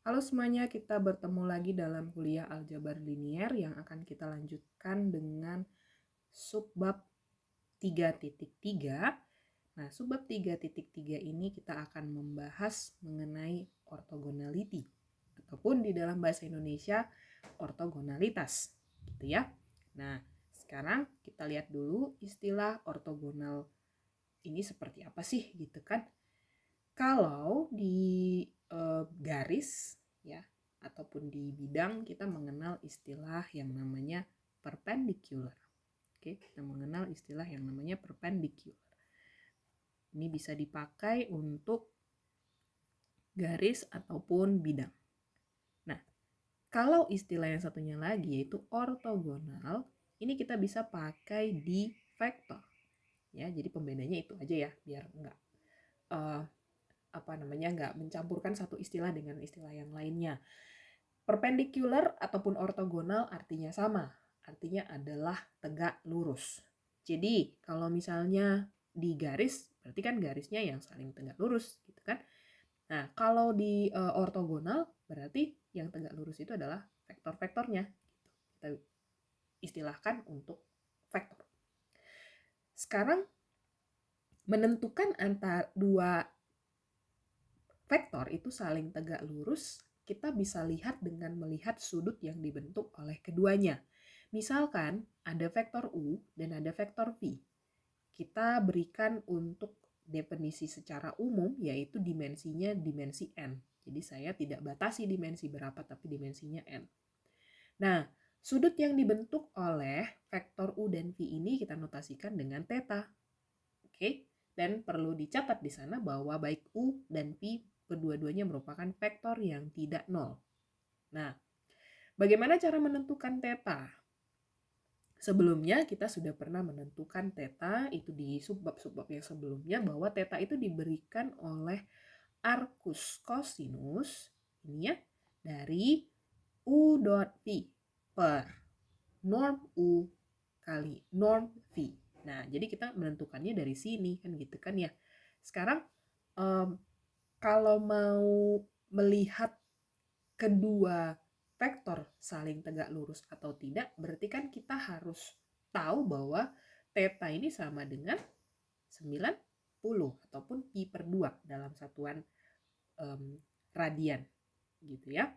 Halo semuanya, kita bertemu lagi dalam kuliah aljabar linier yang akan kita lanjutkan dengan subbab 3.3. Nah, subbab 3.3 ini kita akan membahas mengenai ortogonality ataupun di dalam bahasa Indonesia ortogonalitas, gitu ya. Nah, sekarang kita lihat dulu istilah ortogonal ini seperti apa sih, gitu kan? Kalau di garis ya ataupun di bidang kita mengenal istilah yang namanya perpendicular. Oke, kita mengenal istilah yang namanya perpendicular. Ini bisa dipakai untuk garis ataupun bidang. Nah, kalau istilah yang satunya lagi yaitu ortogonal, ini kita bisa pakai di vektor. Ya, jadi pembedanya itu aja ya, biar enggak nggak mencampurkan satu istilah dengan istilah yang lainnya. Perpendicular ataupun ortogonal artinya sama, artinya adalah tegak lurus. Jadi kalau misalnya di garis, berarti kan garisnya yang saling tegak lurus, gitu kan? Nah, kalau di ortogonal berarti yang tegak lurus itu adalah vektor-vektornya. Kita istilahkan untuk vektor. Sekarang menentukan antara dua vektor itu saling tegak lurus, kita bisa lihat dengan melihat sudut yang dibentuk oleh keduanya. Misalkan ada vektor U dan ada vektor V. Kita berikan untuk definisi secara umum yaitu dimensinya dimensi N. Jadi saya tidak batasi dimensi berapa tapi dimensinya N. Nah, sudut yang dibentuk oleh vektor U dan V ini kita notasikan dengan theta. Oke? Dan perlu dicatat di sana bahwa baik U dan V kedua-duanya merupakan vektor yang tidak nol. Nah, bagaimana cara menentukan theta? Sebelumnya kita sudah pernah menentukan theta itu di subbab-subbab yang sebelumnya bahwa theta itu diberikan oleh arcus cosinus ini ya dari U dot V per norm U kali norm V. Nah, jadi kita menentukannya dari sini kan gitu kan ya. Sekarang kalau mau melihat kedua vektor saling tegak lurus atau tidak, berarti kan kita harus tahu bahwa theta ini sama dengan 90 ataupun pi per 2 dalam satuan radian gitu ya.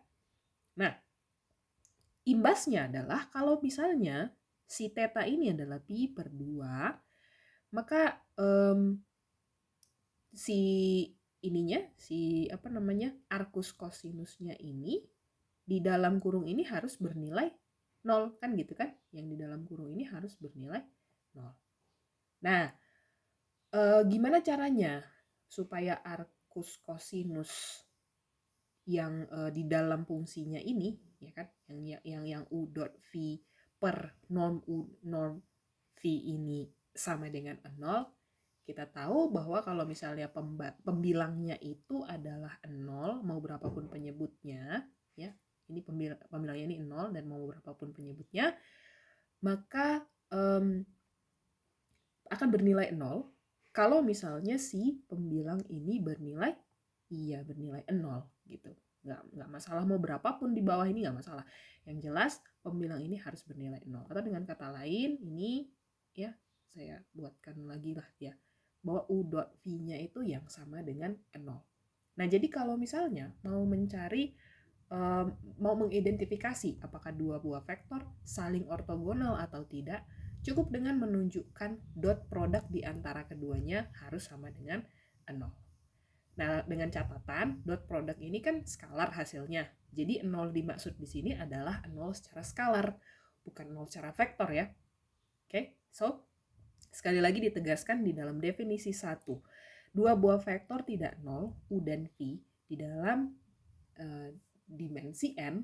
Nah, imbasnya adalah kalau misalnya si theta ini adalah pi per 2, maka si arcus cosinusnya ini di dalam kurung ini harus bernilai 0 kan gitu kan? Yang di dalam kurung ini harus bernilai 0. Nah, gimana caranya supaya arcus cosinus yang di dalam fungsinya ini ya kan yang U dot V per norm U norm V ini sama dengan 0, kita tahu bahwa kalau misalnya pembilangnya itu adalah 0 mau berapapun penyebutnya ya, ini pembilangnya ini 0 dan mau berapapun penyebutnya, maka akan bernilai 0 kalau misalnya si pembilang ini bernilai 0 gitu. Nggak masalah mau berapapun di bawah ini, nggak masalah. Yang jelas pembilang ini harus bernilai 0. Atau dengan kata lain ini ya saya buatkan lagi lah ya bahwa U dot V-nya itu yang sama dengan 0. Nah, jadi kalau misalnya mau mencari mau mengidentifikasi apakah dua buah vektor saling ortogonal atau tidak, cukup dengan menunjukkan dot produk di antara keduanya harus sama dengan 0. Nah, dengan catatan dot produk ini kan skalar hasilnya. Jadi 0 dimaksud di sini adalah 0 secara skalar, bukan 0 secara vektor ya. Oke, so sekali lagi ditegaskan di dalam definisi 1. Dua buah vektor tidak 0, U dan V, di dalam dimensi N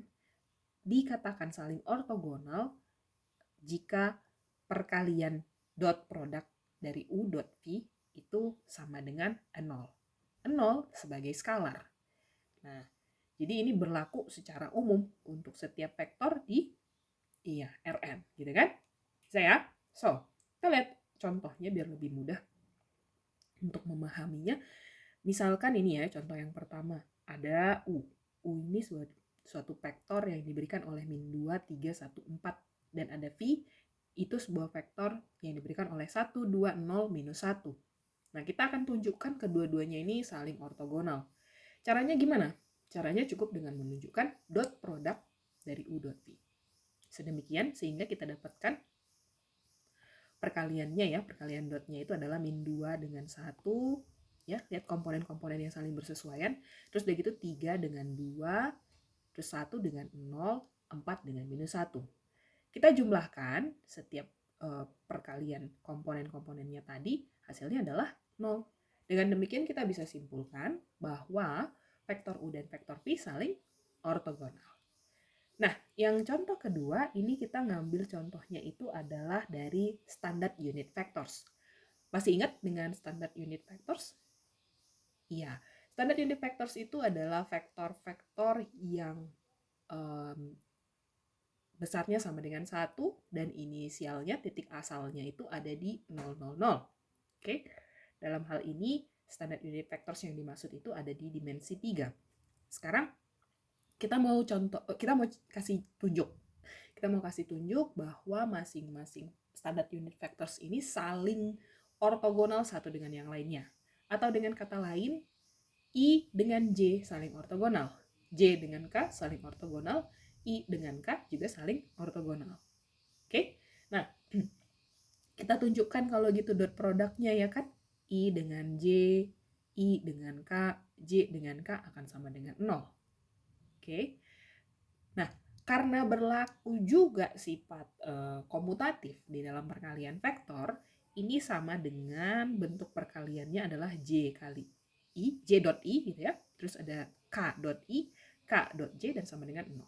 dikatakan saling ortogonal jika perkalian dot produk dari U dot V itu sama dengan 0. 0 sebagai skalar. Nah, jadi ini berlaku secara umum untuk setiap vektor di Rn, gitu kan? Bisa ya? So, kita lihat contohnya biar lebih mudah untuk memahaminya. Misalkan ini ya contoh yang pertama, ada U. U ini suatu vektor yang diberikan oleh min 2, 3, 1, 4. Dan ada V, itu sebuah vektor yang diberikan oleh 1, 2, 0, minus 1. Nah, kita akan tunjukkan kedua-duanya ini saling ortogonal. Caranya gimana? Caranya cukup dengan menunjukkan dot produk dari U dot V. Sedemikian sehingga kita dapatkan perkaliannya ya, perkalian dotnya itu adalah min 2 dengan 1, ya, lihat komponen-komponen yang saling bersesuaian, terus udah gitu 3 dengan 2, terus 1 dengan 0, 4 dengan minus 1. Kita jumlahkan setiap perkalian komponen-komponennya tadi, hasilnya adalah 0. Dengan demikian kita bisa simpulkan bahwa vektor U dan vektor V saling ortogonal. Nah, yang contoh kedua, ini kita ngambil contohnya itu adalah dari standard unit vectors. Masih ingat dengan standard unit vectors? Iya, standard unit vectors itu adalah vektor-vektor yang besarnya sama dengan 1 dan inisialnya, titik asalnya itu ada di 000. Oke? Dalam hal ini, standard unit vectors yang dimaksud itu ada di dimensi 3. Sekarang, kita mau kasih tunjuk bahwa masing-masing standard unit vectors ini saling ortogonal satu dengan yang lainnya. Atau dengan kata lain, I dengan J saling ortogonal, J dengan K saling ortogonal, I dengan K juga saling ortogonal. Oke? Nah, kita tunjukkan kalau gitu dot produknya ya kan, I dengan J, I dengan K, J dengan K akan sama dengan 0. Oke. Nah, karena berlaku juga sifat komutatif di dalam perkalian vektor, ini sama dengan bentuk perkaliannya adalah J kali I, J dot I gitu ya. Terus ada K dot I, K dot J dan sama dengan 0.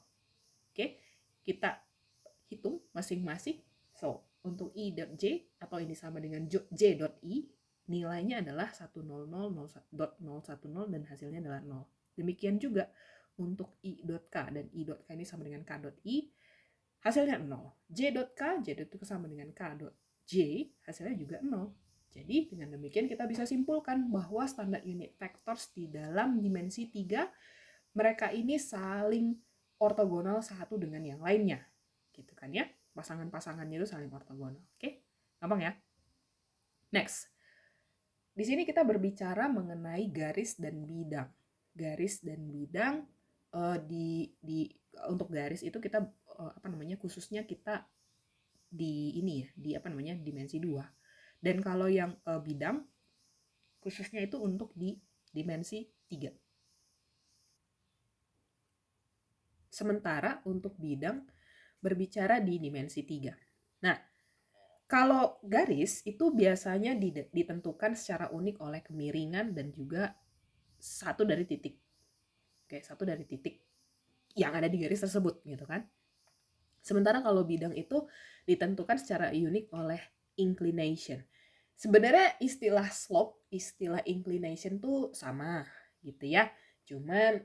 Oke, kita hitung masing-masing. So, untuk I dot J atau ini sama dengan J dot I, nilainya adalah 100.0.010 dan hasilnya adalah 0. Demikian juga untuk I.K dan I.K ini sama dengan K dot I, hasilnya 0. J.K sama dengan K dot J, hasilnya juga 0. Jadi dengan demikian kita bisa simpulkan bahwa standard unit vectors di dalam dimensi 3, mereka ini saling ortogonal satu dengan yang lainnya. Gitu kan ya, pasangan-pasangannya itu saling ortogonal. Oke, gampang ya. Next, di sini kita berbicara mengenai garis dan bidang. Garis dan bidang untuk garis itu kita khususnya kita di ini ya, dimensi 2. Dan kalau yang bidang khususnya itu untuk di dimensi 3. Sementara untuk bidang berbicara di dimensi 3. Nah, kalau garis itu biasanya ditentukan secara unik oleh kemiringan dan juga satu dari titik yang ada di garis tersebut gitu kan. Sementara kalau bidang itu ditentukan secara unik oleh inclination. Sebenarnya istilah slope, istilah inclination tuh sama gitu ya. Cuman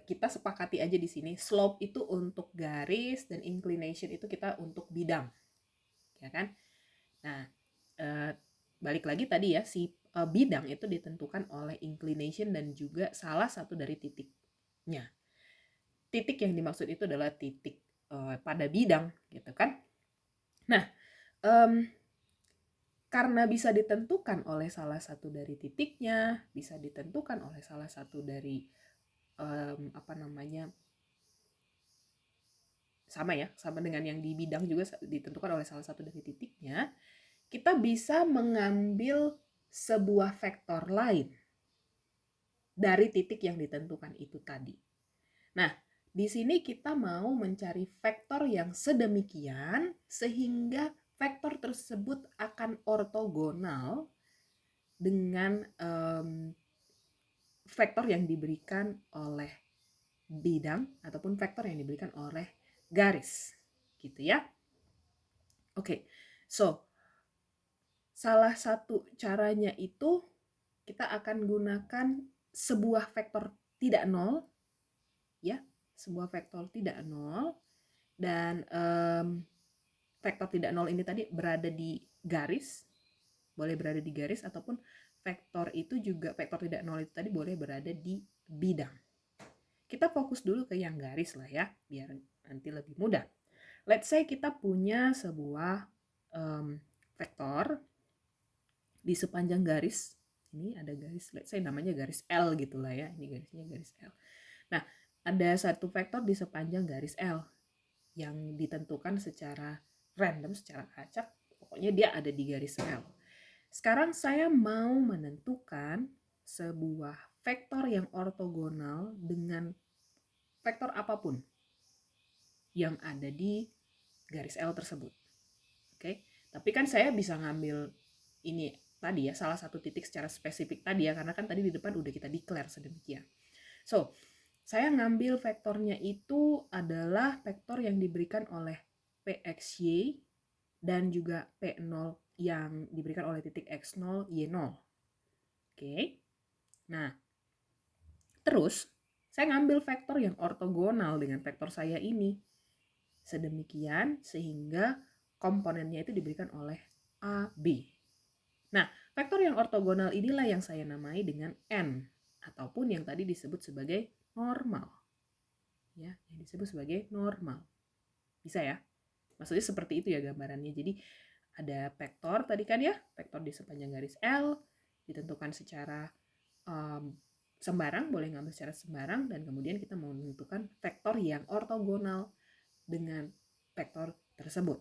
kita sepakati aja di sini slope itu untuk garis dan inclination itu kita untuk bidang. Ya kan? Nah, balik lagi tadi ya, si bidang itu ditentukan oleh inclination dan juga salah satu dari titiknya. Titik yang dimaksud itu adalah titik pada bidang gitu kan. Nah, karena bisa ditentukan oleh salah satu dari titiknya, bisa ditentukan oleh salah satu dari sama dengan yang di bidang juga ditentukan oleh salah satu dari titiknya, kita bisa mengambil sebuah vektor lain dari titik yang ditentukan itu tadi. Nah, di sini kita mau mencari vektor yang sedemikian sehingga vektor tersebut akan ortogonal dengan vektor yang diberikan oleh bidang ataupun vektor yang diberikan oleh garis. Gitu ya. Oke, so salah satu caranya itu kita akan gunakan sebuah vektor tidak nol, ya, sebuah vektor tidak nol, dan vektor tidak nol ini tadi berada di garis, boleh berada di garis, ataupun vektor itu juga, vektor tidak nol itu tadi boleh berada di bidang. Kita fokus dulu ke yang garis lah ya, biar nanti lebih mudah. Let's say kita punya sebuah vektor di sepanjang garis. Ini ada garis, let's say namanya garis L gitu lah ya. Ini garisnya garis L. Nah, ada satu vektor di sepanjang garis L yang ditentukan secara random, secara acak. Pokoknya dia ada di garis L. Sekarang saya mau menentukan sebuah vektor yang ortogonal dengan vektor apapun yang ada di garis L tersebut. Oke, tapi kan saya bisa ngambil ini tadi ya, salah satu titik secara spesifik tadi ya, karena kan tadi di depan udah kita declare sedemikian. So, saya ngambil vektornya itu adalah vektor yang diberikan oleh PXY dan juga P0 yang diberikan oleh titik X0, Y0. Oke. Nah, terus saya ngambil vektor yang ortogonal dengan vektor saya ini. Sedemikian sehingga komponennya itu diberikan oleh AB. Nah, vektor yang ortogonal inilah yang saya namai dengan N, ataupun yang tadi disebut sebagai normal. Ya, yang disebut sebagai normal. Bisa ya? Maksudnya seperti itu ya gambarannya. Jadi ada vektor tadi kan ya, vektor di sepanjang garis L, ditentukan secara sembarang, boleh ngambil secara sembarang, dan kemudian kita mau menentukan vektor yang ortogonal dengan vektor tersebut.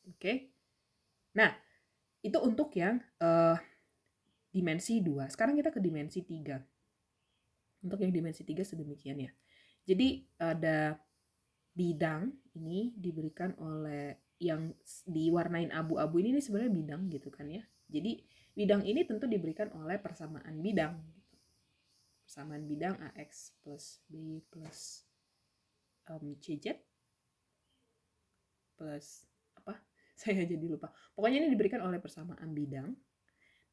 Oke? Nah, itu untuk yang dimensi 2. Sekarang kita ke dimensi 3. Untuk yang dimensi 3 sedemikian ya. Jadi ada bidang ini diberikan oleh yang diwarnain abu-abu ini sebenarnya bidang gitu kan ya. Jadi bidang ini tentu diberikan oleh persamaan bidang. Persamaan bidang AX plus B plus CZ plus apa? Saya jadi lupa. Pokoknya ini diberikan oleh persamaan bidang.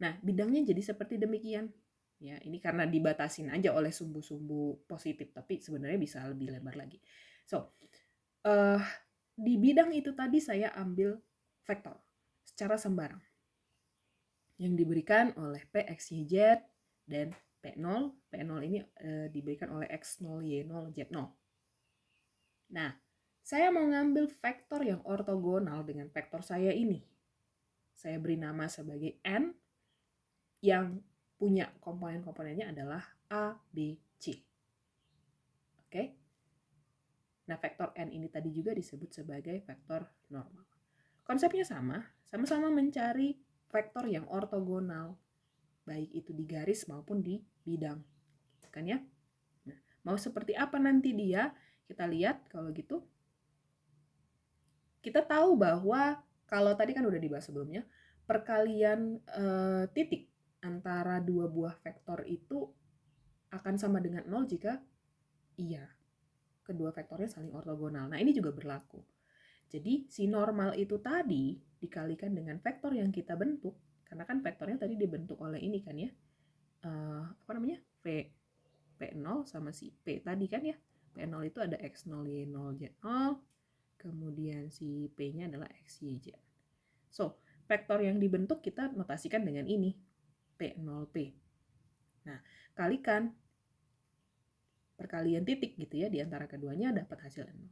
Nah, bidangnya jadi seperti demikian. Ya, ini karena dibatasin aja oleh sumbu-sumbu positif, tapi sebenarnya bisa lebih lebar lagi. So, di bidang itu tadi saya ambil vektor secara sembarang yang diberikan oleh P, X, Y, Z dan P0. P0 ini diberikan oleh X0, Y0, Z0. Nah, saya mau ngambil vektor yang ortogonal dengan vektor saya ini. Saya beri nama sebagai N yang punya komponen-komponennya adalah A, B, C. Oke? Nah, vektor N ini tadi juga disebut sebagai vektor normal. Konsepnya sama, sama-sama mencari vektor yang ortogonal, baik itu di garis maupun di bidang. Kan ya? Nah, mau seperti apa nanti dia? Kita lihat kalau gitu. Kita tahu bahwa kalau tadi kan udah dibahas sebelumnya, perkalian titik antara dua buah vektor itu akan sama dengan 0 jika iya, kedua vektornya saling ortogonal. Nah, ini juga berlaku. Jadi, si normal itu tadi dikalikan dengan vektor yang kita bentuk, karena kan vektornya tadi dibentuk oleh ini kan ya, apa namanya? P0 sama si P tadi kan ya. P0 itu ada X0, Y0, Z0, kemudian si P-nya adalah X, Y, Z. So, vektor yang dibentuk kita notasikan dengan ini, P0P. Nah, kalikan perkalian titik gitu ya, di antara keduanya dapat hasil 0.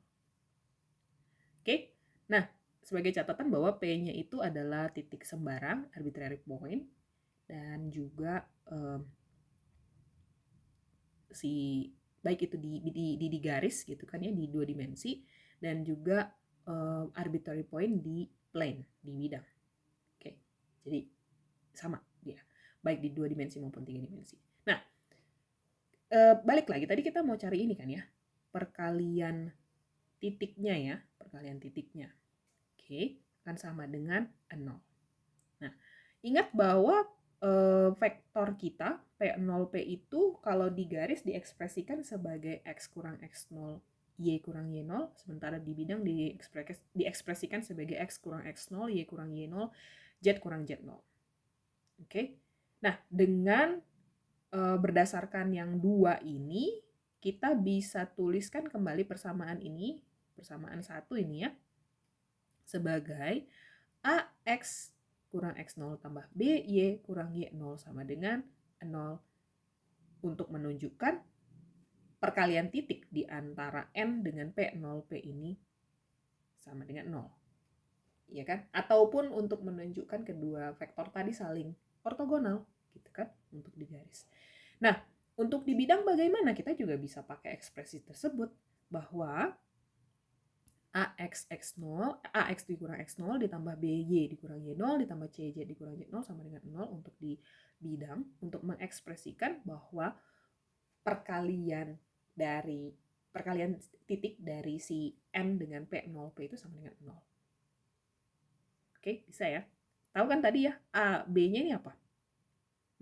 Oke, nah sebagai catatan bahwa P-nya itu adalah titik sembarang, arbitrary point, dan juga si baik itu di garis gitu kan ya, di dua dimensi, dan juga arbitrary point di plane, di bidang. Oke, jadi sama dia, baik di 2 dimensi maupun 3 dimensi. Nah, balik lagi, tadi kita mau cari ini kan ya, perkalian titiknya ya, perkalian titiknya. Oke, akan sama dengan 0. Nah, ingat bahwa vektor kita P0P itu kalau di garis diekspresikan sebagai X kurang X0, Y kurang Y0, sementara di bidang diekspresikan sebagai X kurang X0, Y kurang Y0, Z kurang Z0. Oke. Nah, dengan berdasarkan yang dua ini, kita bisa tuliskan kembali persamaan ini, persamaan satu ini ya, sebagai AX kurang X0 tambah BY kurang Y0 sama dengan 0, untuk menunjukkan perkalian titik di antara N dengan P, 0P ini sama dengan 0. Ya kan? Ataupun untuk menunjukkan kedua vektor tadi saling ortogonal, gitu kan, untuk di garis. Nah, untuk di bidang bagaimana? Kita juga bisa pakai ekspresi tersebut, bahwa AX dikurang X0 ditambah BY dikurang Y0 ditambah CJ dikurang Y0 sama dengan 0 untuk di bidang, untuk mengekspresikan bahwa perkalian titik dari si N dengan P, 0P itu sama dengan 0. Oke, bisa ya? Tahu kan tadi ya, A, B-nya ini apa?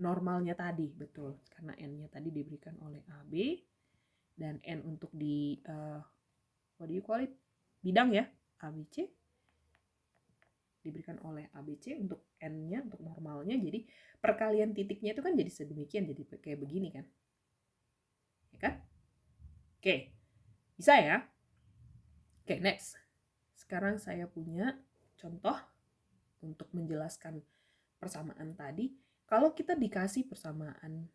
Normalnya tadi, betul. Karena N-nya tadi diberikan oleh AB, dan N untuk di, what do you call it? Bidang ya, ABC. Diberikan oleh ABC untuk N-nya, untuk normalnya. Jadi perkalian titiknya itu kan jadi sedemikian, jadi kayak begini kan. Ya kan? Oke, bisa ya? Oke, next. Sekarang saya punya contoh untuk menjelaskan persamaan tadi. Kalau kita dikasih persamaan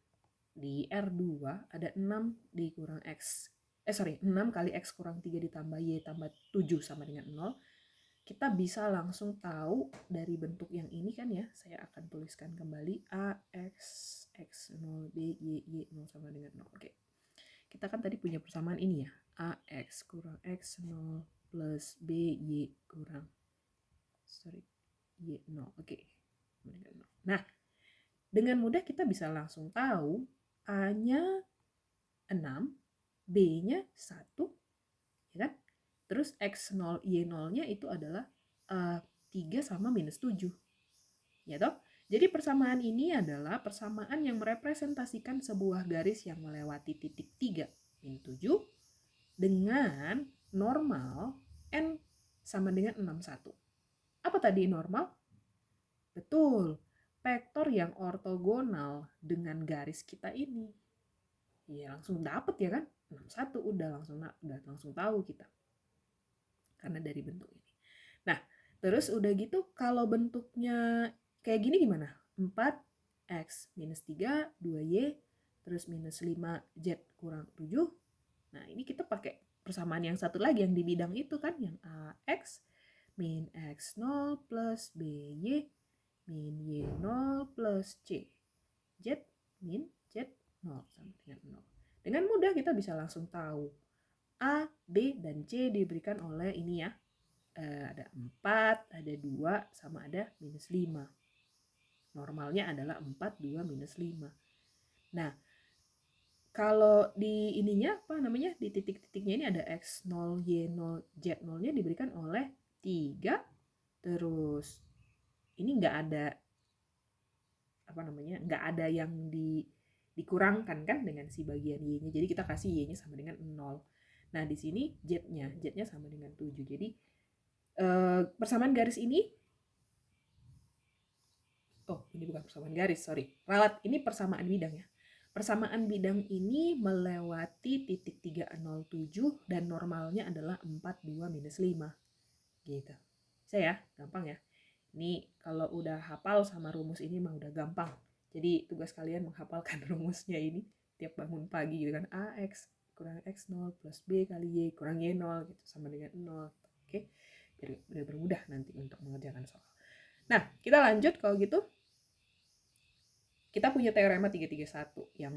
di R2 ada 6 dikurang X 6 kali X kurang 3 ditambah Y tambah 7 sama dengan 0. Kita bisa langsung tahu dari bentuk yang ini kan ya. Saya akan tuliskan kembali AX X0 B Y Y0 sama dengan 0. Oke. Kita kan tadi punya persamaan ini ya. AX kurang X0 plus BY kurang Y0. Oke. Nah, dengan mudah kita bisa langsung tahu A-nya 6, B-nya 1, ya kan? Terus X0, Y0-nya itu adalah 3 sama minus 7. Ya toh? Jadi persamaan ini adalah persamaan yang merepresentasikan sebuah garis yang melewati titik 3, min 7 dengan normal N sama dengan 61. Apa tadi normal? Betul, vektor yang ortogonal dengan garis kita ini. Ya langsung dapet ya kan? 61 udah langsung tahu kita. Karena dari bentuk ini. Nah, terus udah gitu kalau bentuknya kayak gini gimana? 4x minus 3, 2y, terus minus 5z kurang 7. Nah, ini kita pakai persamaan yang satu lagi yang di bidang itu kan, yang ax min x0 plus by min y0 plus c. Z min z0 sama dengan 0. Dengan mudah kita bisa langsung tahu A, B, dan C diberikan oleh ini ya. Ada 4, ada 2, sama ada minus 5. Normalnya adalah 4, 2, minus 5. Nah, kalau di ininya apa namanya? Di titik-titiknya ini ada X0, Y0, Z0-nya diberikan oleh 3. Terus ini enggak ada apa namanya? Enggak ada yang dikurangkan kan dengan si bagian Y-nya. Jadi kita kasih Y-nya sama dengan 0. Nah, di sini Z-nya sama dengan 7. Jadi persamaan garis ini, ini bukan persamaan garis, sorry. Ralat, ini persamaan bidang ya. Persamaan bidang ini melewati titik 307 dan normalnya adalah 4, 2, minus 5. Gitu. Bisa ya? Gampang ya? Ini kalau udah hafal sama rumus ini mah udah gampang. Jadi tugas kalian menghafalkan rumusnya ini tiap bangun pagi gitu kan. AX kurang X0 plus B kali Y kurang Y0 gitu sama dengan 0. Oke? Biar mudah nanti untuk mengerjakan soal. Nah, kita lanjut kalau gitu. Kita punya teorema 331 yang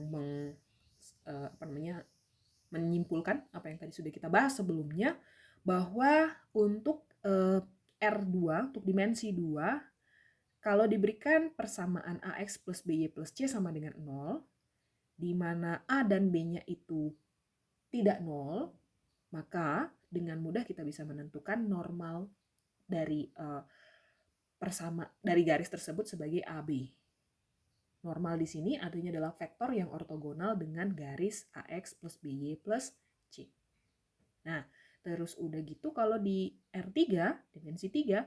menyimpulkan apa yang tadi sudah kita bahas sebelumnya, bahwa untuk R2, untuk dimensi 2, kalau diberikan persamaan AX plus BY plus C sama dengan 0, di mana A dan B-nya itu tidak 0, maka dengan mudah kita bisa menentukan normal dari dari garis tersebut sebagai AB. Normal di sini artinya adalah vektor yang ortogonal dengan garis AX plus BY plus C. Nah, terus udah gitu kalau di R3, dimensi 3,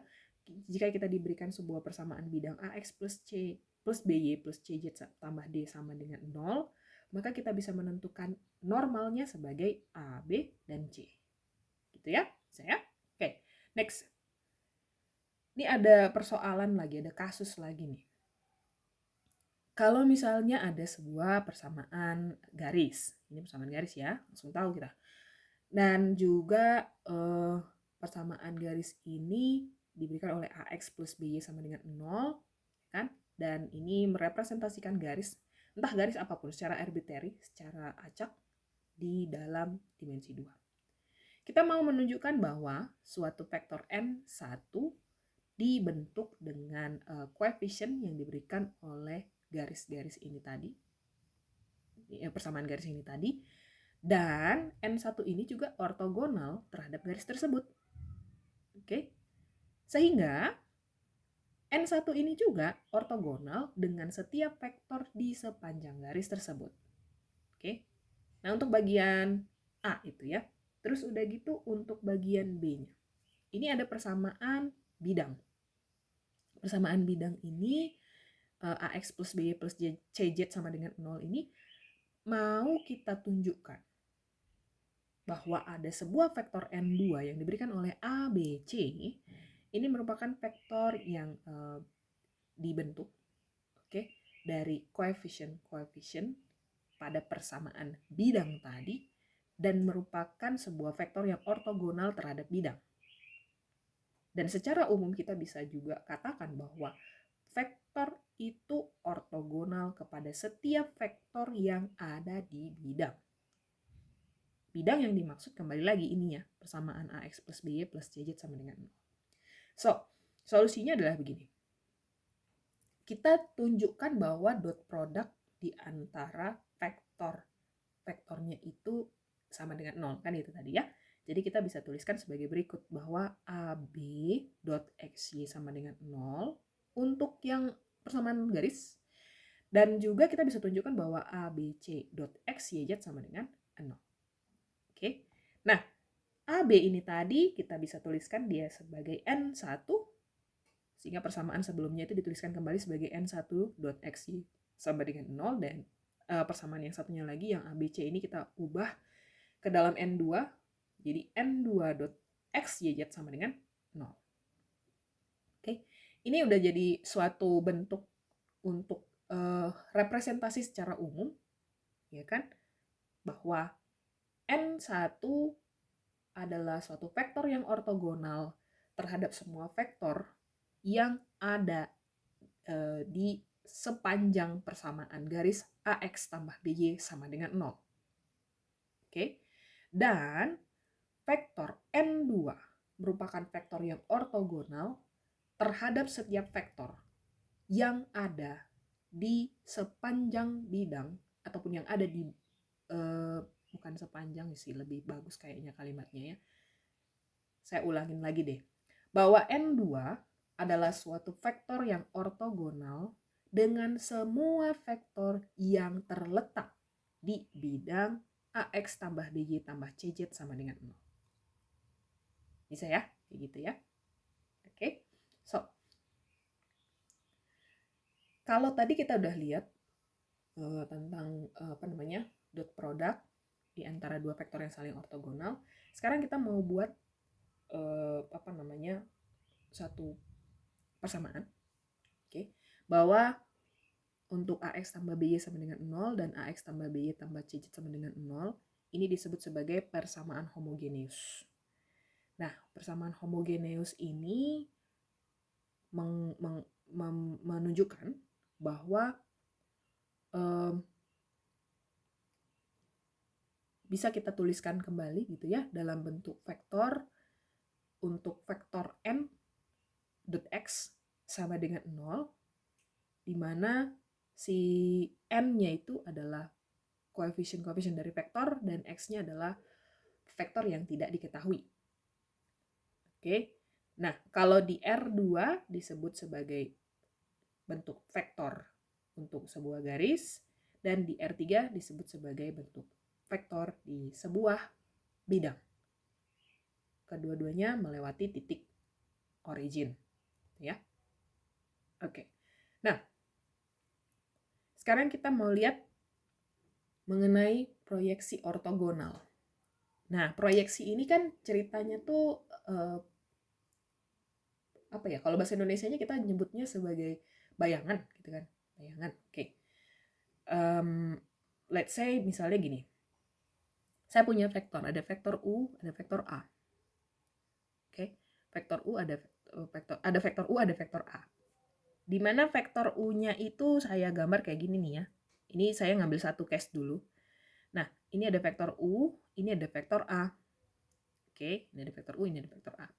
jika kita diberikan sebuah persamaan bidang AX plus C plus BY plus CZ tambah D sama dengan 0, maka kita bisa menentukan normalnya sebagai A, B, dan C. Gitu ya, saya. Oke, next. Ini ada persoalan lagi, ada kasus lagi nih. Kalau misalnya ada sebuah persamaan garis, ini persamaan garis ya, langsung tahu kita. Dan juga persamaan garis ini diberikan oleh AX plus BY sama dengan 0, kan? Dan ini merepresentasikan garis, entah garis apapun, secara arbitrary, secara acak, di dalam dimensi 2. Kita mau menunjukkan bahwa suatu vektor N1 dibentuk dengan koefisien yang diberikan oleh garis-garis ini tadi, persamaan garis ini tadi, dan N1 ini juga ortogonal terhadap garis tersebut. Oke. Sehingga N1 ini juga ortogonal dengan setiap vektor di sepanjang garis tersebut. Oke. Nah, untuk bagian A itu ya. Terus udah gitu untuk bagian B-nya. Ini ada persamaan bidang. Persamaan bidang ini AX plus BY plus CZ sama dengan 0 ini mau kita tunjukkan bahwa ada sebuah vektor N2 yang diberikan oleh A, B, C. Ini merupakan vektor yang dibentuk dari koefisien pada persamaan bidang tadi dan merupakan sebuah vektor yang ortogonal terhadap bidang. Dan secara umum kita bisa juga katakan bahwa vektor itu ortogonal kepada setiap vektor yang ada di bidang. Bidang yang dimaksud kembali lagi ininya, persamaan AX plus BY plus CZ sama dengan 0. So, solusinya adalah begini. Kita tunjukkan bahwa dot product di antara vektornya itu sama dengan 0, kan itu tadi ya. Jadi kita bisa tuliskan sebagai berikut bahwa AB dot XY sama dengan 0 untuk yang persamaan garis, dan juga kita bisa tunjukkan bahwa ABC dot XYZ sama dengan 0. Oke. Nah, AB ini tadi kita bisa tuliskan dia sebagai N1, sehingga persamaan sebelumnya itu dituliskan kembali sebagai N1 dot XY sama dengan 0, dan persamaan yang satunya lagi yang ABC ini kita ubah ke dalam N2, jadi N2 dot XYZ sama dengan 0. Oke. Ini udah jadi suatu bentuk untuk representasi secara umum, ya kan, bahwa N1 adalah suatu vektor yang ortogonal terhadap semua vektor yang ada di sepanjang persamaan garis AX tambah BY sama dengan 0. Oke. Dan vektor N2 merupakan vektor yang ortogonal terhadap setiap vektor yang ada di sepanjang bidang, ataupun yang ada di bukan sepanjang sih, lebih bagus kayaknya kalimatnya ya. Saya ulangin lagi deh. Bahwa N2 adalah suatu vektor yang ortogonal dengan semua vektor yang terletak di bidang AX tambah BY tambah CZ sama dengan 0. Bisa ya? Kayak gitu ya. Oke. So, kalau tadi kita udah lihat tentang dot product di antara dua vektor yang saling ortogonal, sekarang kita mau buat satu persamaan, bahwa untuk AX tambah BY sama dengan 0 dan AX tambah BY tambah CZ sama dengan 0, ini disebut sebagai persamaan homogeneus. Nah, persamaan homogeneus ini menunjukkan bahwa bisa kita tuliskan kembali gitu ya dalam bentuk vektor untuk vektor N dot X sama dengan 0, di mana si N-nya itu adalah koefisien dari vektor dan X-nya adalah vektor yang tidak diketahui. Oke. Nah, kalau di R2 disebut sebagai bentuk vektor untuk sebuah garis, dan di R3 disebut sebagai bentuk vektor di sebuah bidang. Kedua-duanya melewati titik origin, ya. Oke. Nah, sekarang kita mau lihat mengenai proyeksi ortogonal. Nah, proyeksi ini kan ceritanya tuh kalau bahasa Indonesianya kita nyebutnya sebagai bayangan gitu kan. Bayangan. Oke. let's say misalnya gini. Saya punya vektor, ada vektor U, ada vektor A. Oke, vektor U ada vektor U, ada vektor A. Di mana vektor U-nya itu saya gambar kayak gini nih ya. Ini saya ngambil satu case dulu. Nah, ini ada vektor U, ini ada vektor A. Oke, ini ada vektor U, ini ada vektor A.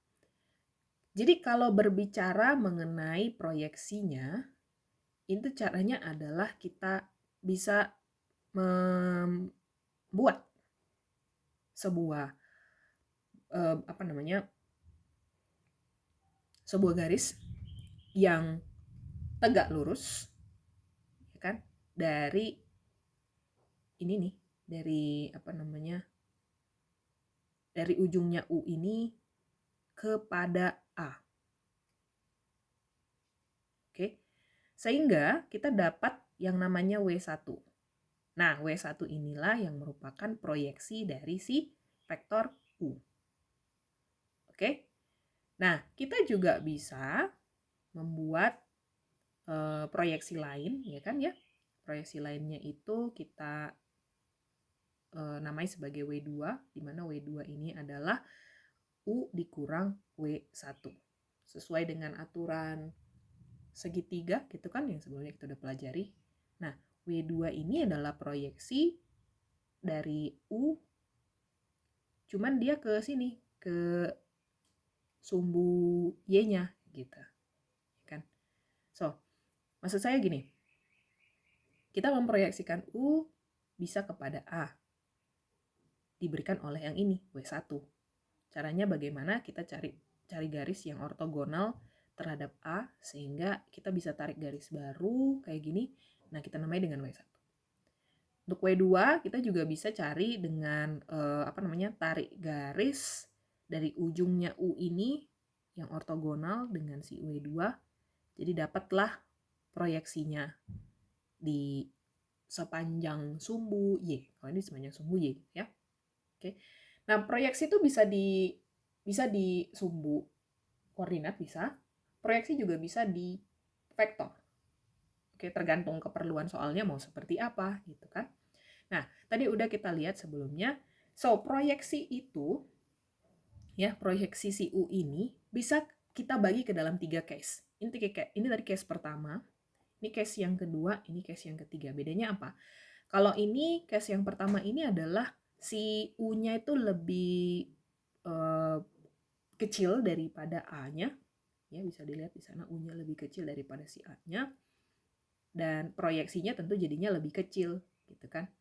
Jadi kalau berbicara mengenai proyeksinya, itu caranya adalah kita bisa membuat sebuah sebuah garis yang tegak lurus, ya kan, dari ini nih, dari ujungnya U ini kepada A. Oke, sehingga kita dapat yang namanya W1. Nah, W1 inilah yang merupakan proyeksi dari si vektor U. Oke, nah kita juga bisa membuat proyeksi lain, ya kan ya. Proyeksi lainnya itu kita namai sebagai W2, di mana W2 ini adalah U dikurang W1. Sesuai dengan aturan segitiga gitu kan yang sebelumnya kita udah pelajari. Nah, W2 ini adalah proyeksi dari U, cuman dia ke sini, ke sumbu Y-nya gitu. Kan? So, maksud saya gini. Kita memproyeksikan U bisa kepada A. Diberikan oleh yang ini, W1. Caranya bagaimana? Kita cari garis yang ortogonal terhadap A sehingga kita bisa tarik garis baru kayak gini. Nah, kita namai dengan W1. Untuk W2 kita juga bisa cari dengan tarik garis dari ujungnya U ini yang ortogonal dengan si W2. Jadi dapatlah proyeksinya di sepanjang sumbu Y. Kalau ini sepanjang sumbu Y ya. Oke. Nah, proyeksi itu bisa di sumbu koordinat bisa. Proyeksi juga bisa di vektor. Oke, tergantung keperluan soalnya mau seperti apa gitu kan. Nah, tadi udah kita lihat sebelumnya. So, proyeksi itu ya, proyeksi si U ini bisa kita bagi ke dalam 3 case. Ini tadi case pertama, ini case yang kedua, ini case yang ketiga. Bedanya apa? Kalau ini case yang pertama ini adalah si U-nya itu lebih kecil daripada A-nya. Ya, bisa dilihat di sana U-nya lebih kecil daripada si A-nya. Dan proyeksinya tentu jadinya lebih kecil, gitu kan.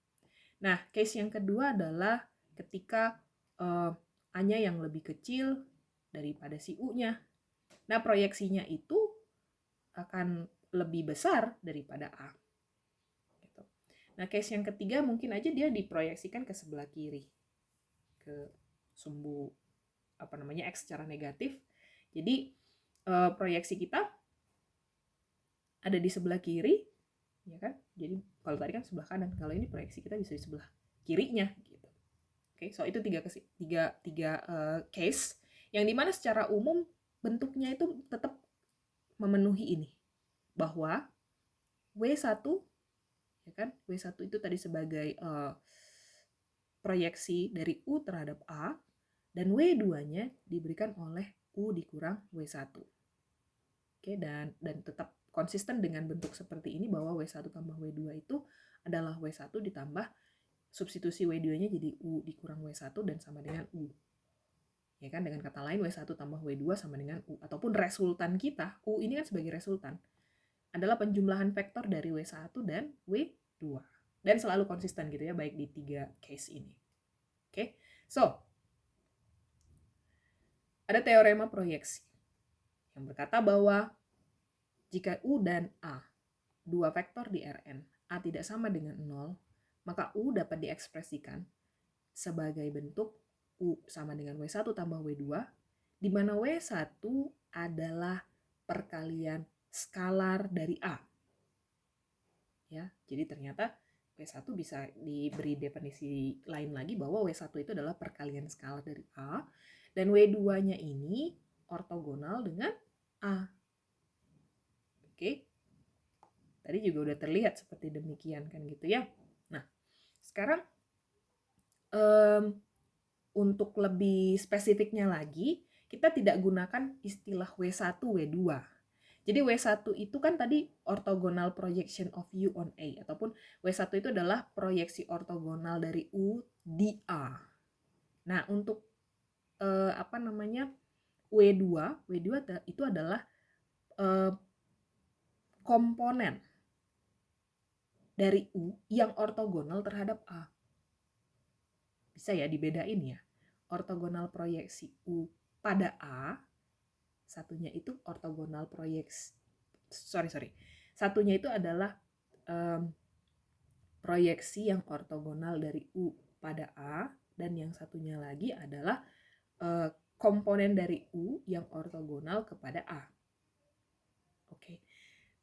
Nah, case yang kedua adalah ketika A-nya yang lebih kecil daripada si U-nya. Nah, proyeksinya itu akan lebih besar daripada A. Gitu. Nah, case yang ketiga mungkin aja dia diproyeksikan ke sebelah kiri. Ke sumbu X secara negatif. Jadi, proyeksi kita ada di sebelah kiri, ya kan? Jadi, kalau tadi kan sebelah kanan. Kalau ini proyeksi kita bisa di sebelah kirinya gitu. Oke, so itu tiga case yang dimana secara umum bentuknya itu tetap memenuhi ini, bahwa W1 ya kan, W1 itu tadi sebagai proyeksi dari U terhadap A, dan W2-nya diberikan oleh U dikurang W1. Oke, dan tetap konsisten dengan bentuk seperti ini bahwa W1 tambah W2 itu adalah W1 ditambah substitusi W2-nya jadi U dikurang W1 dan sama dengan U. Ya kan, dengan kata lain W1 tambah W2 sama dengan U. Ataupun resultan kita, U ini kan sebagai resultan, adalah penjumlahan vektor dari W1 dan W2. Dan selalu konsisten gitu ya, baik di 3 case ini. Oke, so ada teorema proyeksi yang berkata bahwa jika U dan A, dua vektor di Rn, A tidak sama dengan 0, maka U dapat diekspresikan sebagai bentuk U sama dengan W1 tambah W2, di mana W1 adalah perkalian skalar dari A. Ya, jadi ternyata W1 bisa diberi definisi lain lagi bahwa W1 itu adalah perkalian skalar dari A, dan W2-nya ini ortogonal dengan A. Oke. Tadi juga udah terlihat seperti demikian kan gitu ya. Nah, sekarang untuk lebih spesifiknya lagi, kita tidak gunakan istilah W1, W2. Jadi W1 itu kan tadi orthogonal projection of U on A, ataupun W1 itu adalah proyeksi ortogonal dari U di A. Nah, untuk W2 itu adalah komponen dari U yang ortogonal terhadap A. Bisa ya dibedain ya. Ortogonal proyeksi U pada A, satunya itu ortogonal proyeksi. Satunya itu adalah proyeksi yang ortogonal dari U pada A, dan yang satunya lagi adalah komponen dari U yang ortogonal kepada A. Oke.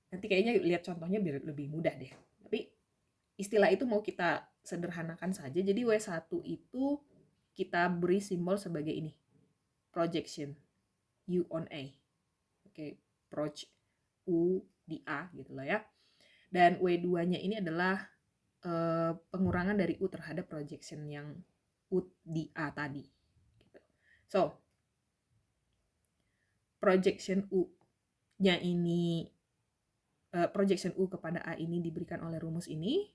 Nanti kayaknya lihat contohnya biar lebih mudah deh. Tapi istilah itu mau kita sederhanakan saja. Jadi W1 itu kita beri simbol sebagai ini. Projection U on A. Oke, proj U di A gitu lah ya. Dan W2-nya ini adalah pengurangan dari U terhadap projection yang U di A tadi. Gitu. So, projection U-nya ini projection U kepada A ini diberikan oleh rumus ini,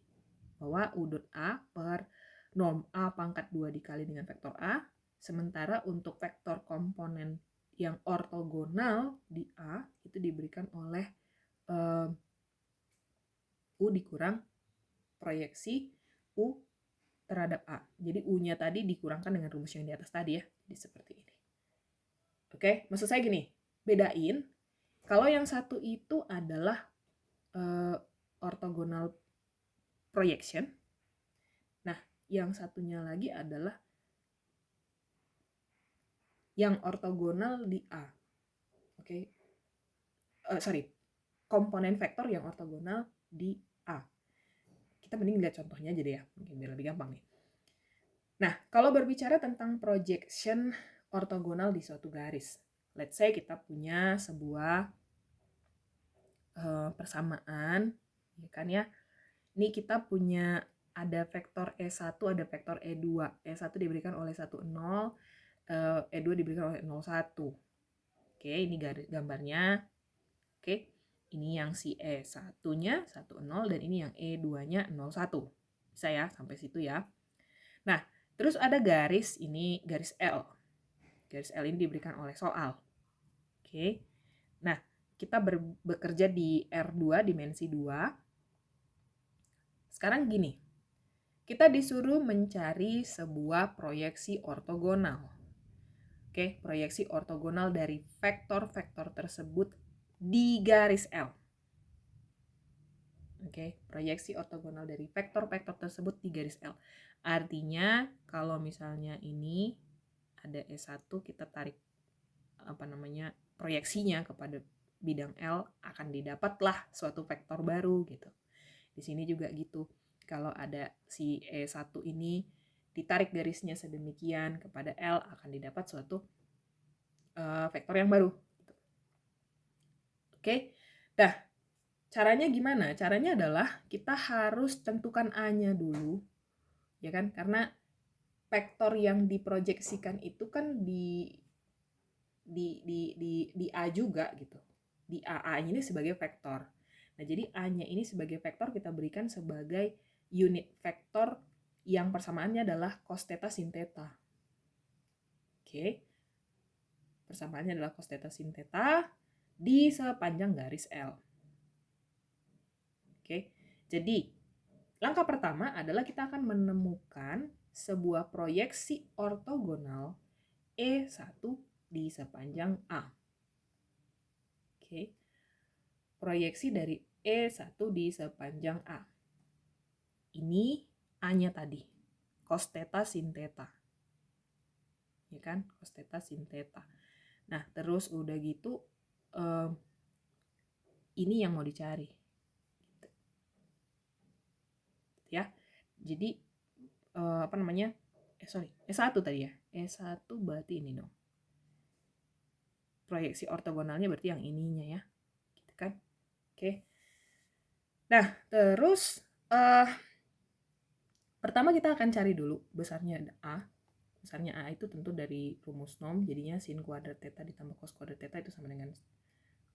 bahwa U dot A per norm A pangkat 2 dikali dengan vektor A, sementara untuk vektor komponen yang ortogonal di A itu diberikan oleh U dikurang proyeksi U terhadap A. Jadi U-nya tadi dikurangkan dengan rumus yang di atas tadi ya. Jadi seperti ini. Oke, maksud saya gini, bedain. Kalau yang satu itu adalah orthogonal projection. Nah, yang satunya lagi adalah yang ortogonal di A. Oke. Komponen vektor yang ortogonal di A. Kita mending lihat contohnya aja deh ya, mungkin biar lebih gampang nih. Nah, kalau berbicara tentang projection ortogonal di suatu garis, let's say kita punya sebuah persamaan, ya kan ya. Ini kita punya ada vektor E1, ada vektor E2. E1 diberikan oleh 1, 0, E2 diberikan oleh 0, 1. Oke, ini gambarnya. Oke, ini yang si E1-nya 1, 0, dan ini yang E2-nya 0, 1. Bisa ya, sampai situ ya. Nah, terus ada garis, ini garis L. Garis L ini diberikan oleh soal. Oke, nah kita bekerja di R2, dimensi 2. Sekarang gini, kita disuruh mencari sebuah proyeksi ortogonal. Oke, proyeksi ortogonal dari vektor-vektor tersebut di garis L. Oke, proyeksi ortogonal dari vektor-vektor tersebut di garis L. Artinya, kalau misalnya ini ada E1, kita tarik proyeksinya kepada bidang L, akan didapatlah suatu vektor baru gitu. Di sini juga gitu. Kalau ada si E1 ini ditarik garisnya sedemikian kepada L, akan didapat suatu vektor yang baru. Oke. Nah, caranya gimana? Caranya adalah kita harus tentukan A-nya dulu. Ya kan? Karena vektor yang diproyeksikan itu kan di A juga gitu. Di A ini sebagai vektor. Nah, jadi A-nya ini sebagai vektor kita berikan sebagai unit vektor yang persamaannya adalah cos theta sin theta. Oke. Persamaannya adalah cos theta sin theta di sepanjang garis L. Oke. Jadi, langkah pertama adalah kita akan menemukan sebuah proyeksi ortogonal E1 di sepanjang A. Oke. Proyeksi dari E1 di sepanjang A. Ini A-nya tadi, cos theta sin theta. Ya kan? Cos theta sin theta. Nah, terus udah gitu ini yang mau dicari. Ya. Jadi E1 tadi ya. E1 berarti ini dong. Proyeksi ortogonalnya berarti yang ininya ya. Gitu kan? Oke. Nah, terus pertama kita akan cari dulu besarnya A. Besarnya A itu tentu dari rumus norm, jadinya sin kuadrat theta ditambah cos kuadrat theta itu sama dengan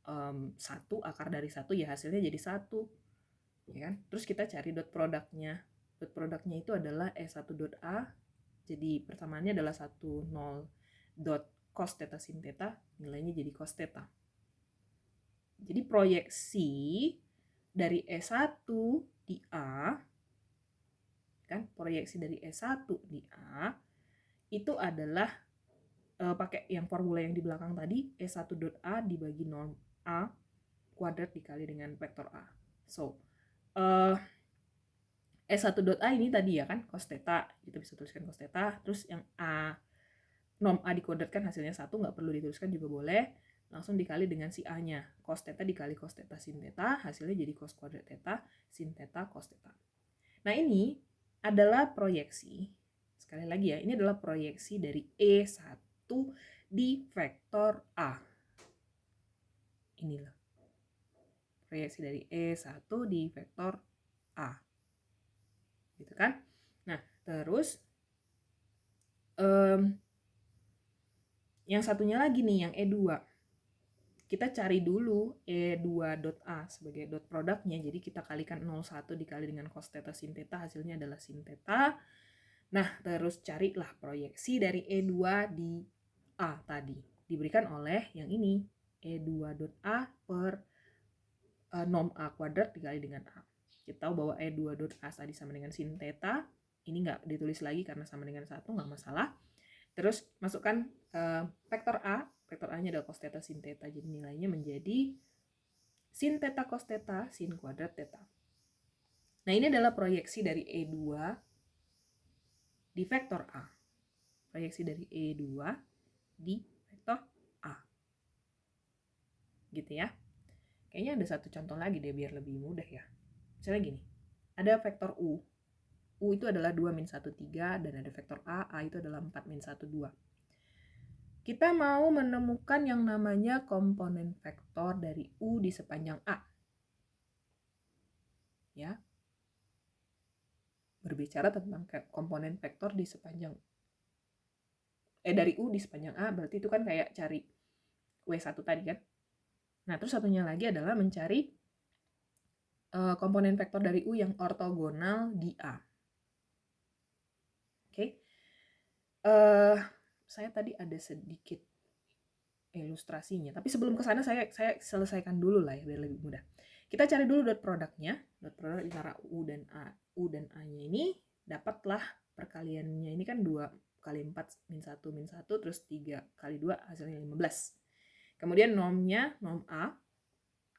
1, akar dari 1 ya hasilnya jadi 1. Ya kan? Terus kita cari dot produknya. Dot produknya itu adalah E1 dot A. Jadi persamaannya adalah 1, 0 dot cos theta sin theta, nilainya jadi cos theta. Jadi proyeksi dari E1 di A, kan proyeksi dari E1 di A itu adalah pakai yang formula yang di belakang tadi, E1 dot A dibagi norm A kuadrat dikali dengan vektor A. So, E1 dot A ini tadi ya kan, cos theta, kita bisa tuliskan cos theta, terus yang A, norm A dikuadratkan hasilnya 1, nggak perlu dituliskan juga boleh, langsung dikali dengan si A-nya, cos theta dikali cos theta sin theta, hasilnya jadi cos kuadrat theta sin theta cos theta. Nah ini adalah proyeksi, sekali lagi ya, ini adalah proyeksi dari E1 di vektor A. Inilah proyeksi dari E1 di vektor A. Gitu kan? Nah, terus yang satunya lagi nih, yang E2. Kita cari dulu E2.A sebagai dot produknya. Jadi kita kalikan 0,1 dikali dengan cos theta sin theta, hasilnya adalah sin theta. Nah, terus carilah proyeksi dari E2 di A tadi. Diberikan oleh yang ini, E2.A per norm A kuadrat dikali dengan A. Kita tahu bahwa E2.A tadi sama dengan sin theta. Ini nggak ditulis lagi karena sama dengan 1, nggak masalah. Terus masukkan vektor A. Vektor A-nya adalah cos theta sin theta. Jadi nilainya menjadi sin theta cos theta sin kuadrat theta. Nah, ini adalah proyeksi dari E2 di vektor A. Proyeksi dari E2 di vektor A. Gitu ya. Kayaknya ada satu contoh lagi deh biar lebih mudah ya. Misalnya gini. Ada vektor U. U itu adalah 2 min 1, 3. Dan ada vektor A. A itu adalah 4 min 1, 2. Kita mau menemukan yang namanya komponen vektor dari U di sepanjang A. Ya. Berbicara tentang komponen vektor di sepanjang dari U di sepanjang A, berarti itu kan kayak cari W1 tadi kan. Nah, terus satunya lagi adalah mencari komponen vektor dari U yang ortogonal di A. Oke. Saya tadi ada sedikit ilustrasinya, tapi sebelum ke sana saya selesaikan dulu lah ya biar lebih mudah. Kita cari dulu dot produknya, dot produk antara U dan A. U dan A-nya ini dapatlah perkaliannya ini kan 2 kali 4 min 1 min 1 terus 3 kali 2 hasilnya 15. Kemudian normnya norm A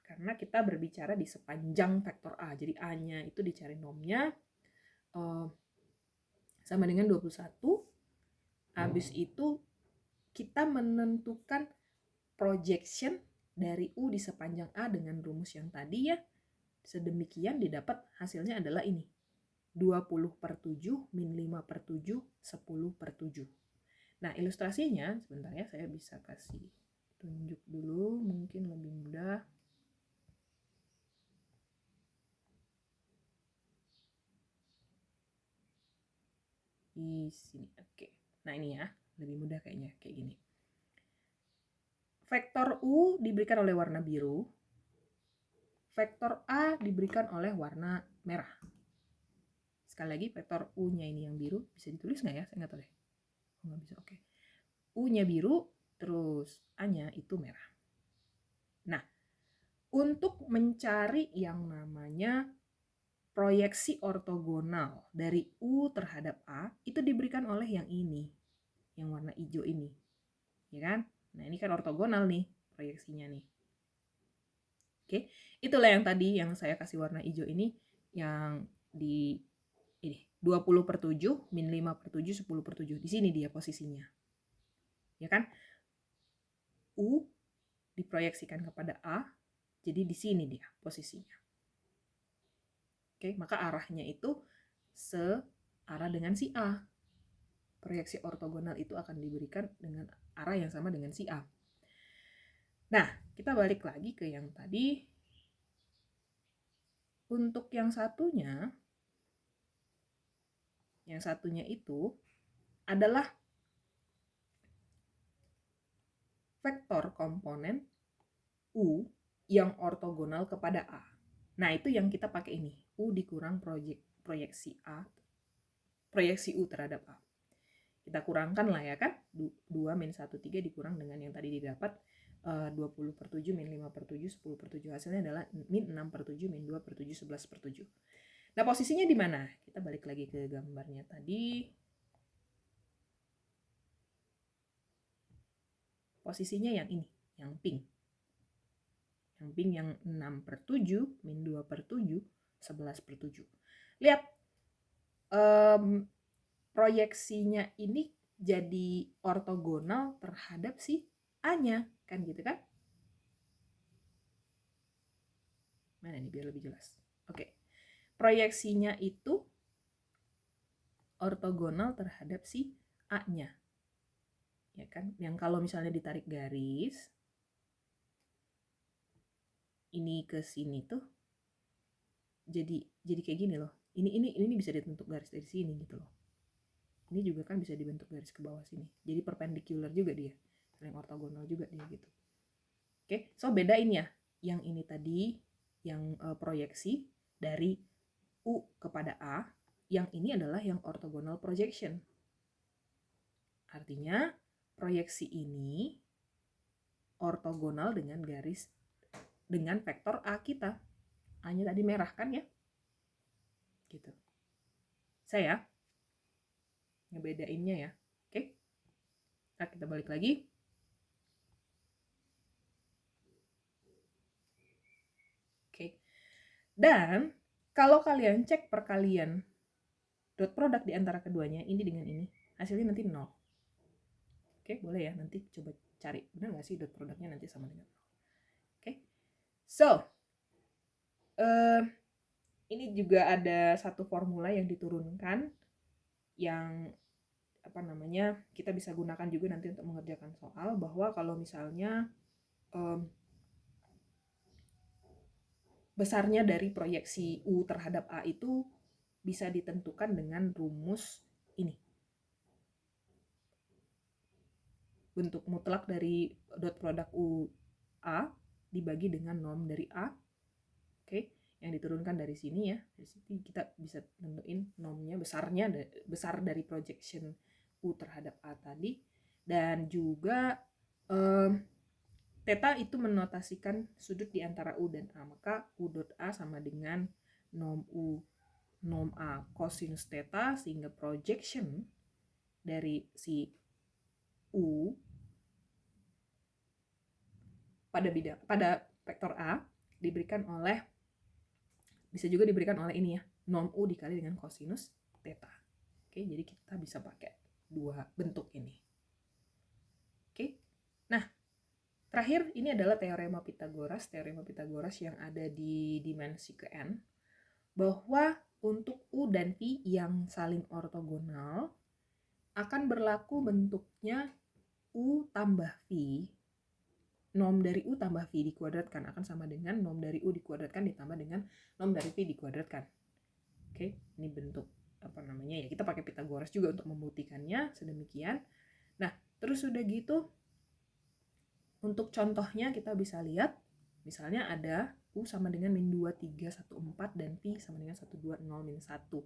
karena kita berbicara di sepanjang vektor A. Jadi A-nya itu dicari normnya sama dengan 21. Habis itu kita menentukan projection dari U di sepanjang A dengan rumus yang tadi ya. Sedemikian didapat hasilnya adalah ini. 20/7 min 5/7 10/7. Nah, ilustrasinya sebentar ya, saya bisa kasih tunjuk dulu mungkin lebih mudah. Di sini. Oke. Nah, ini ya, lebih mudah kayaknya kayak gini. Vektor U diberikan oleh warna biru. Vektor A diberikan oleh warna merah. Sekali lagi, vektor U-nya ini yang biru. Bisa ditulis nggak ya? Saya nggak tahu deh. Nggak bisa, oke. U-nya biru, terus A-nya itu merah. Nah, untuk mencari yang namanya proyeksi ortogonal dari U terhadap A, itu diberikan oleh yang ini. Yang warna hijau ini. Ya kan? Nah, ini kan ortogonal nih proyeksinya nih. Oke, itulah yang tadi yang saya kasih warna hijau ini yang di ini 20/7 min 5/7 10/7. Di sini dia posisinya. Ya kan? U diproyeksikan kepada A, jadi di sini dia posisinya. Oke, maka arahnya itu searah dengan si A. Proyeksi ortogonal itu akan diberikan dengan arah yang sama dengan si A. Nah, kita balik lagi ke yang tadi. untuk yang satunya itu adalah vektor komponen U yang ortogonal kepada A. Nah, itu yang kita pakai ini. U dikurang proyeksi U terhadap A. Kita kurangkan lah ya kan. 2 min 1, 3 dikurang dengan yang tadi didapat 20/7 min 5/7, 10/7. Hasilnya adalah min 6/7, min 2/7, 11/7. Nah, posisinya di mana? Kita balik lagi ke gambarnya tadi. Posisinya yang ini, yang pink. Yang pink yang 6/7, min 2/7, 11/7. Lihat, proyeksinya ini jadi ortogonal terhadap si A-nya, kan gitu kan? Mana nih biar lebih jelas. Oke. Proyeksinya itu ortogonal terhadap si A-nya. Ya kan? Yang kalau misalnya ditarik garis ini ke sini tuh jadi kayak gini loh. Ini bisa dibentuk garis dari sini gitu loh. Ini juga kan bisa dibentuk garis ke bawah sini. Jadi perpendicular juga dia. Saling ortogonal juga dia gitu. Oke, so bedain ya. Yang ini tadi yang proyeksi dari U kepada A, yang ini adalah yang orthogonal projection. Artinya proyeksi ini ortogonal dengan vektor A kita. A-nya tadi merah kan ya? Gitu. Saya ngebedainnya ya. Oke. Nah, kita balik lagi. Oke. Dan kalau kalian cek perkalian dot product di antara keduanya, ini dengan ini, hasilnya nanti 0. Oke, boleh ya, nanti coba cari. Benar nggak sih dot produknya nanti sama dengan 0. Oke. So, ini juga ada satu formula yang diturunkan yang kita bisa gunakan juga nanti untuk mengerjakan soal, bahwa kalau misalnya besarnya dari proyeksi U terhadap A itu bisa ditentukan dengan rumus ini. Bentuk mutlak dari dot produk U A dibagi dengan norm dari A. Oke, yang diturunkan dari sini ya. Dari sini kita bisa tentuin normnya besar dari projection U terhadap A tadi. Dan juga theta itu menotasikan sudut di antara U dan A. Maka U dot A sama dengan norm A cosinus theta, sehingga projection dari si U pada vektor A bisa juga diberikan oleh ini ya, norm U dikali dengan cosinus theta. Oke, jadi kita bisa pakai dua bentuk ini. Oke. Nah, terakhir ini adalah teorema Pythagoras yang ada di dimensi ke n, bahwa untuk U dan V yang saling ortogonal akan berlaku bentuknya U tambah V. Norm dari U tambah V dikuadratkan akan sama dengan norm dari U dikuadratkan ditambah dengan norm dari V dikuadratkan. Oke, ini bentuk ya, kita pakai Pythagoras juga untuk membuktikannya sedemikian. Nah, terus udah gitu untuk contohnya kita bisa lihat misalnya ada U sama dengan min 2, 3, 1, 4 dan V sama dengan 1, 2, 0, min 1.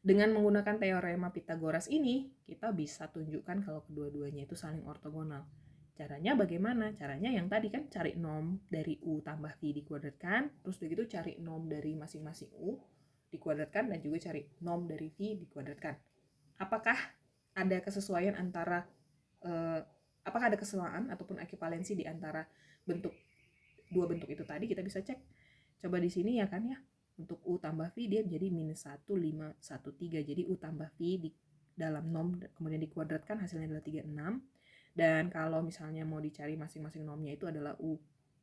Dengan menggunakan teorema Pythagoras ini, kita bisa tunjukkan kalau kedua-duanya itu saling ortogonal. Caranya bagaimana? Caranya yang tadi kan cari norm dari U tambah V dikuadratkan, terus begitu cari norm dari masing-masing U dikuadratkan, dan juga cari norm dari V dikuadratkan. Apakah ada kesesuaian ataupun ekivalensi di antara dua bentuk itu tadi? Kita bisa cek. Coba di sini ya kan ya. Untuk U tambah V dia jadi minus 1, 5, 1, 3. Jadi U tambah V di dalam norm kemudian dikuadratkan hasilnya adalah 36. Dan kalau misalnya mau dicari masing-masing normnya itu adalah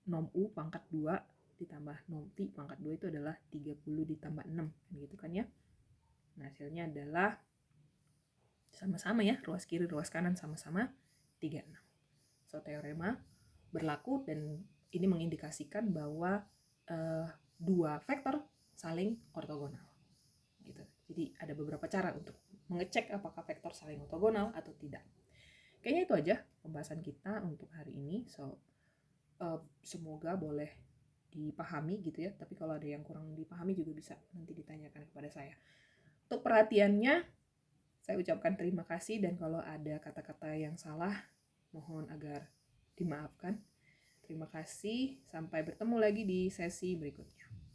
norm U pangkat 2 ditambah norm V pangkat 2 itu adalah 30 ditambah 6. Gitu kan ya. Nah, hasilnya adalah sama-sama ya, ruas kiri ruas kanan sama-sama 36. So, teorema berlaku dan ini mengindikasikan bahwa dua vektor saling ortogonal gitu. Jadi ada beberapa cara untuk mengecek apakah vektor saling ortogonal atau tidak. Kayaknya itu aja pembahasan kita untuk hari ini. Semoga boleh dipahami gitu ya, tapi kalau ada yang kurang dipahami juga bisa nanti ditanyakan kepada saya. Untuk perhatiannya saya ucapkan terima kasih, dan kalau ada kata-kata yang salah mohon agar dimaafkan. Terima kasih, sampai bertemu lagi di sesi berikutnya.